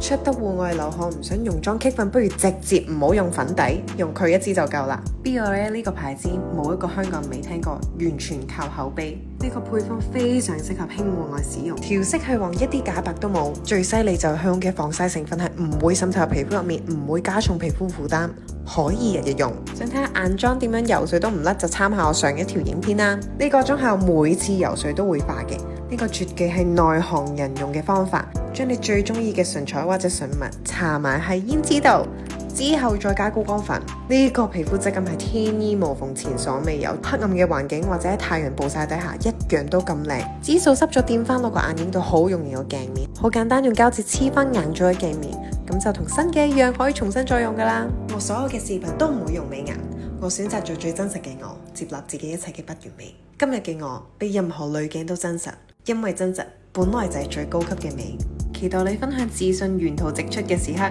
出得戶外流汗唔想溶妝棘粉，不如直接唔好用粉底，用佢一支就夠啦。Biore 呢個牌子冇一個香港人未聽過，完全靠口碑。呢個配方非常適合輕戶外使用，調色去黃一啲假白都冇。最犀利就係香嘅防曬成分係唔會滲透入皮膚入面，唔會加重皮膚負擔，可以日日用。想睇下眼妝點樣游水都唔甩，就參考我上一條影片啦。呢個中效每次游水都會化嘅。呢個絕技係內行人用嘅方法，將你最中意嘅唇彩或者唇紋搽埋喺胭脂度，之後再加高光粉。呢個皮膚質感係天衣無縫，前所未有。黑暗嘅環境或者喺太陽暴曬底下一樣都咁靚。指數濕咗掂翻落個眼影度，好容易有鏡面，好簡單用膠紙黐翻硬咗嘅鏡面，咁就同新嘅一樣可以重新再用噶啦。我所有嘅視頻都唔會用美顏，我選擇做最真實嘅我，接納自己一切嘅不完美。今日嘅我比任何濾鏡都真實，因為真實本來就係最高級嘅美。期待你分享自信沿途直出嘅時刻。